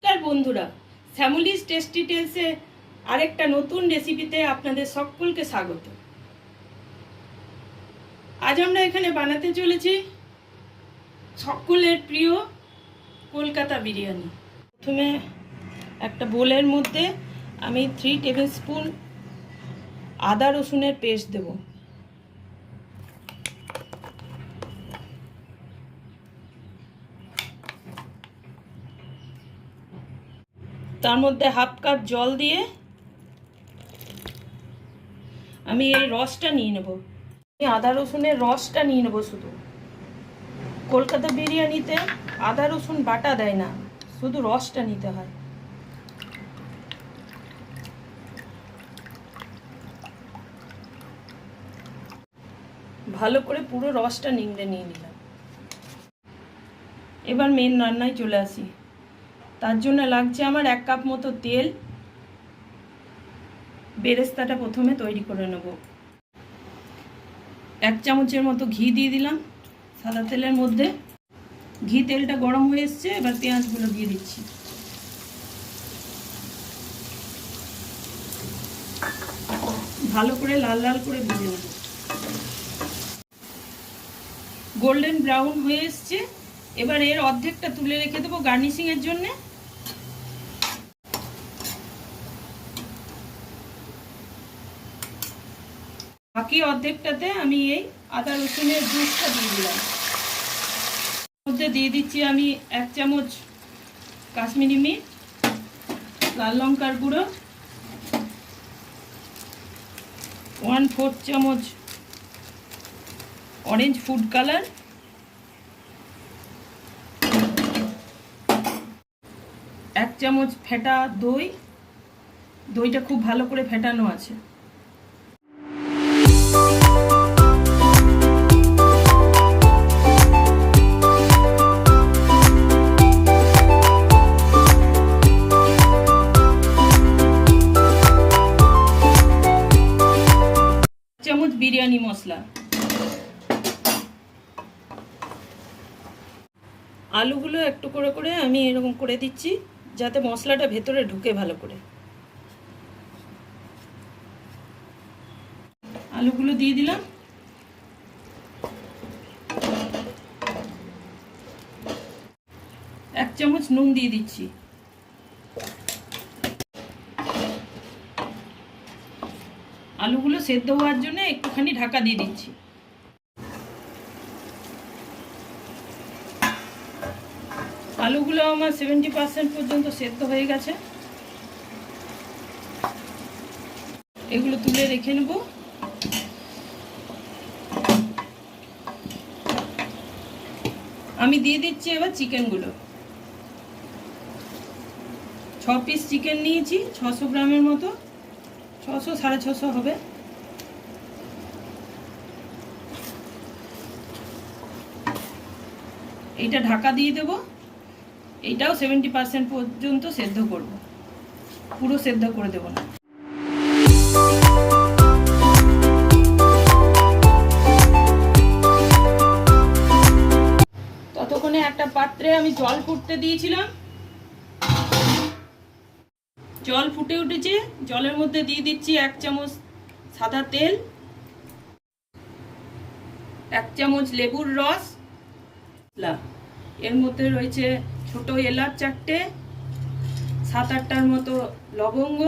নমস্কার বন্ধুরা, শ্যামলিস টেস্টি টেলসে আরেকটা নতুন রেসিপিতে আপনাদের সকলকে স্বাগত। আজ আমরা এখানে বানাতে চলেছি সকলের প্রিয় কলকাতা বিরিয়ানি। প্রথমে একটা বোলের মধ্যে আমি 3 টেবিল স্পুন আদা রসুনের পেস্ট দেব। তার মধ্যে হাফ কাপ জল দিয়ে আমি এই রসটা নিয়ে নেব। আদা রসুনের রসটা নিয়ে নেব। শুধু কলকাতা বিরিয়ানিতে আদা রসুন বাটা দেয় না, শুধু রসটা নিতে হয়। ভালো করে পুরো রসটা নিংড়ে নিয়ে নিলাম। এবার মেন রান্নায় চলে আসি। তার জন্য লাগছে আমার 1 কাপ মতো তেল। বেরেস্তাটা প্রথমে তৈরি করে নেব। 1 চামচের মতো ঘি দিয়ে দিলাম সাদা তেলের মধ্যে। ঘি তেলটা গরম হয়ে এসছে, এবার পেঁয়াজগুলো দিয়ে দিচ্ছি। ভালো করে লাল লাল করে ভেজে নেব। গোল্ডেন ব্রাউন হয়ে এসছে, এবার এর অর্ধেকটা তুলে রেখে দেবো গার্নিশিংয়ের জন্যে। বাকি অর্ধেকটাতে আমি এই আদা রসুনের জুসটা দিয়ে দিলাম। মধ্যে দিয়ে দিচ্ছি আমি 1 চামচ কাশ্মীরি মির্চ, লাল লঙ্কার গুঁড়ো, 1/4 চামচ অরেঞ্জ ফুড কালার, 1 চামচ ফেটা দই। দইটা খুব ভালো করে ফেটানো আছে। চামচ বিরিয়ানি মশলা। আলুগুলো একটু করে করে আমি এরকম করে দিচ্ছি যাতে মশলাটা ভেতরে ঢুকে ভালো করে। আলুগুলো দিয়ে দিলাম। এক চামচ নুন দিয়ে দিচ্ছি। আলুগুলো সেদ্ধ হওয়ার জন্য একটুখানি ঢাকা দিয়ে দিচ্ছি। আলুগুলো আমার 70% পর্যন্ত সেদ্ধ হয়ে গেছে। এগুলো তুলে রেখে নেব। আমি দিয়ে দিচ্ছি এবার চিকেনগুলো। 6 পিস চিকেন নিয়েছি, 600 গ্রামের মতো, 600 650 হবে। এইটা ঢাকা দিয়ে দেব। এইটাও 70% পর্যন্ত সেদ্ধ করব, পুরো সেদ্ধ করে দেব না। ততক্ষণে একটা পাত্রে আমি জল ফুটতে দিয়েছিলাম। জল ফুটে উঠেছে, জলের মধ্যে দিয়ে দিচ্ছি 1 চামচ সাদা তেল, 1 চামচ লেবুর রস, এর মধ্যে রয়েছে ছোট এলাচ 4টে, 7-8টার মতো লবঙ্গ,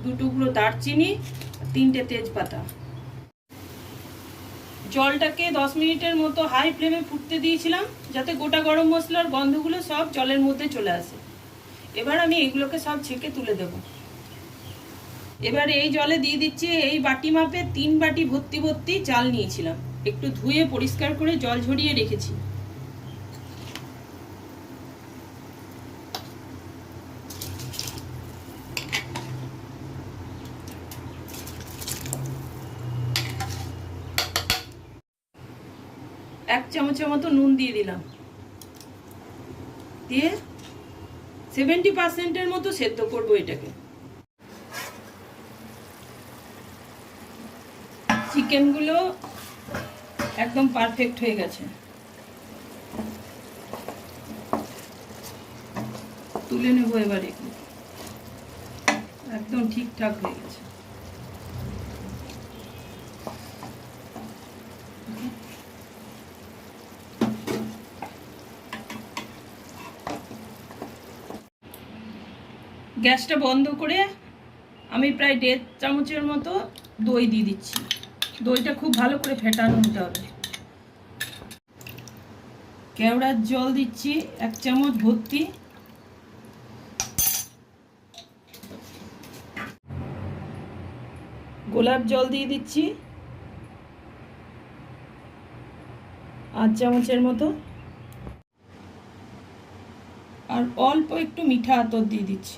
2 টুকরো দারচিনি, 3টে তেজপাতা। জলটাকে 10 মিনিটের মতো হাই ফ্লেমে ফুটতে দিয়েছিলাম যাতে গোটা গরম মশলার গন্ধগুলো সব জলের মধ্যে চলে আসে। এবার আমি এগুলোকে সব ছেঁকে তুলে দেব। এবার এই জলে দিয়ে দিচ্ছি এই বাটি মাপে 3 বাটি ভর্তি ভর্তি চাল নিয়েছিলাম। একটু ধুয়ে পরিষ্কার করে জল ঝরিয়ে রেখেছি। এক চামচের মতো নুন দিয়ে দিলাম। দিয়ে 70%-এর মতো সেদ্ধ করব এটাকে। চিকেনগুলো একদম পারফেক্ট হয়ে গেছে। তুলে নেব এবার এগুলো। একদম ঠিকঠাক হয়ে গেছে। গ্যাসটা বন্ধ করে আমি প্রায় 1.5 চামচের মতো দই দিয়ে দিচ্ছি। দইটা খুব ভালো করে ফেটানো হতে হবে। কেওড়ার জল দিচ্ছি 1 চামচ ভর্তি। গোলাপ জল দিয়ে দিচ্ছি 8 চামচের মতো। আর অল্প একটু মিঠা আতর দিয়ে দিচ্ছি।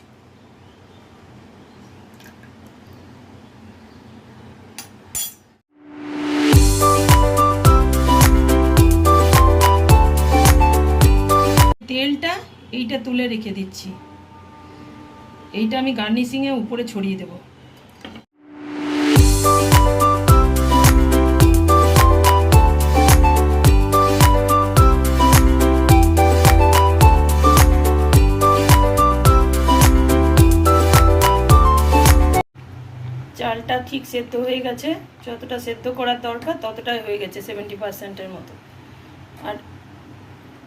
তেলটা এইটা তুলে রেখে দিচ্ছি। এইটা আমি গার্নিশিংয়ে উপরে ছড়িয়ে দেব। চালটা ঠিক সেদ্ধ হয়ে গেছে, যতটা সেদ্ধ করার দরকার ততটাই হয়ে গেছে, 70%-এর মতো। আর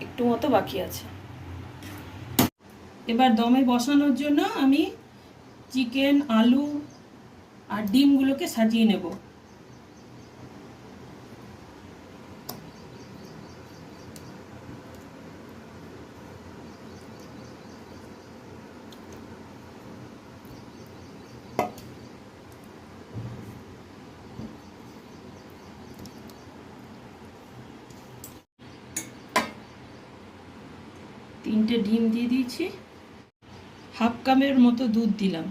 একটু মতো বাকি আছে। এবার দমে বসানোর জন্য আমি চিকেন, আলু আর ডিমগুলোকে সাজিয়ে নেব। তিনটে ডিম দিয়ে দিয়েছি, হাফ কাপের মতো দুধ দিলাম।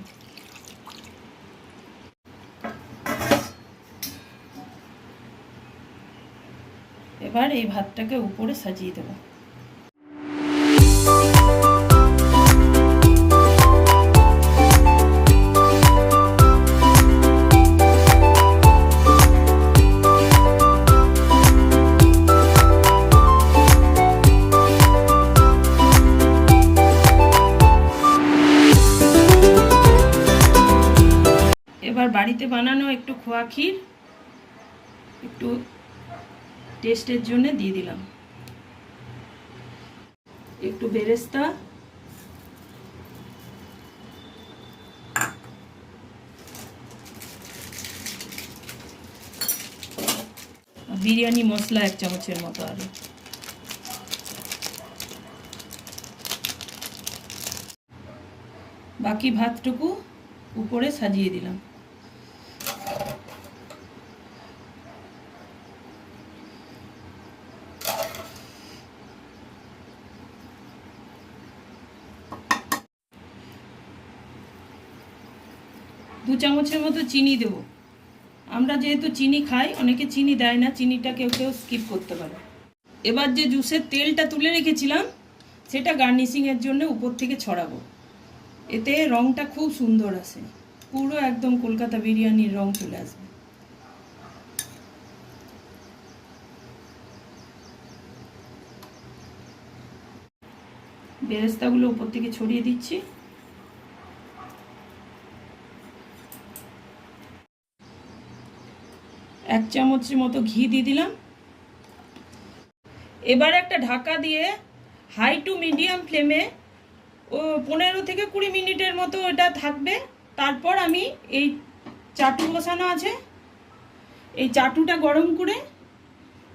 এবার এই ভাতটাকে উপরে সাজিয়ে দেব। এবার বাড়িতে বানানো একটু খোয়া ক্ষীর একটু টেস্টের জন্য দিয়ে দিলাম, একটু বেরেস্তা, বিরিয়ানি মশলা 1 চামচের মতো। আর বাকি ভাতটুকু উপরে সাজিয়ে দিলাম। দু চামচের মতো চিনি দেব। আমরা যেহেতু চিনি খাই, অনেকে চিনি দেয় না, চিনিটা কেউ কেউ স্কিপ করতে পারে। এবার যে জুসের তেলটা তুলে রেখেছিলাম সেটা গার্নিশিংয়ের জন্য উপর থেকে ছড়াবো। এতে রঙটা খুব সুন্দর আসে, পুরো একদম কলকাতা বিরিয়ানির রং চলে আসবে। বেরেস্তাগুলো উপর থেকে ছড়িয়ে দিচ্ছি। এক চামচের মতো ঘি দিয়ে দিলাম। এবার একটা ঢাকা দিয়ে হাই টু মিডিয়াম ফ্লেমে 15 থেকে 20 মিনিটের মতো এটা থাকবে। তারপর আমি এই চাটু বসানো আছে, এই চাটুটা গরম করে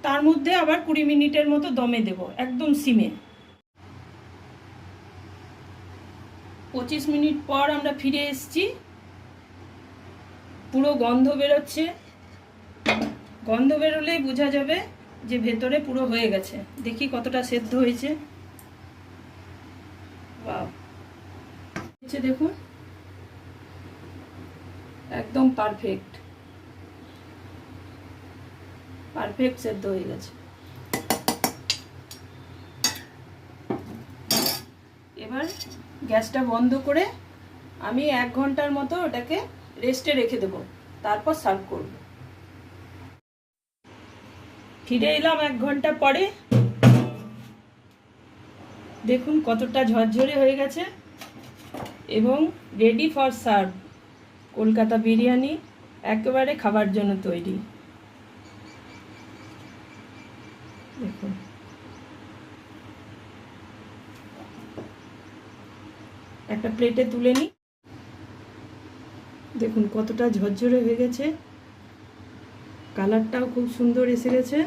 তার মধ্যে আবার 20 মিনিটের মতো দমে দেব, একদম সিমে। 25 মিনিট পর আমরা ফিরে এসেছি। পুরো গন্ধ বেরোচ্ছে, গন্ধ বেরোলেই বোঝা যাবে যে ভেতরে পুরো হয়ে গেছে। দেখি কতটা সেদ্ধ হয়েছে। বাহ, দেখুন একদম পারফেক্ট পারফেক্ট সেদ্ধ হয়ে গেছে। এবার গ্যাসটা বন্ধ করে আমি 1 ঘন্টার মতো ওটাকে রেস্টে রেখে দেব, তারপর সার্ভ করব। ফিরে এলাম 1 ঘন্টা পরে। দেখুন কতটা ঝরঝরে হয়ে গেছে। এবং ready for serve Kolkata biryani একেবারে খাবার জন্য তৈরি। দেখুন, একটা প্লেটে তুলে নিই। দেখুন কতটা ঝরঝরে হয়ে গেছে, কালারটাও খুব সুন্দর এসে গেছে।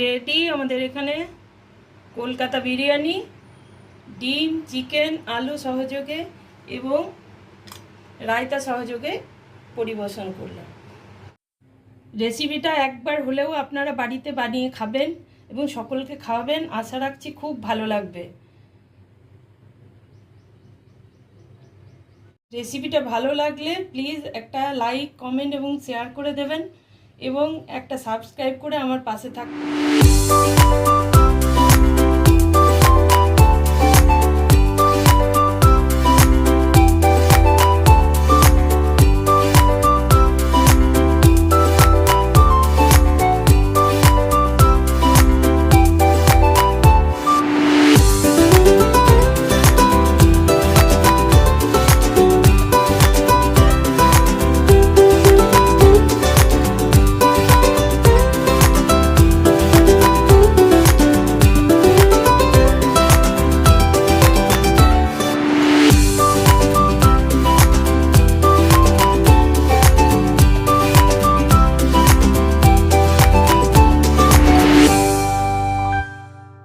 রেডি আমাদের এখানে কলকাতা বিরিয়ানি, ডিম, চিকেন, আলু সহযোগে এবং রায়তা সহযোগে পরিবেশন করলাম। রেসিপিটা একবার হলেও আপনারা বাড়িতে বানিয়ে খাবেন এবং সকলকে খাওয়াবেন, আশা রাখছি খুব ভালো লাগবে। রেসিপিটা ভালো লাগলে প্লিজ একটা লাইক, কমেন্ট এবং শেয়ার করে দেবেন এবং একটা সাবস্ক্রাইব করে আমার পাশে থাকবেন।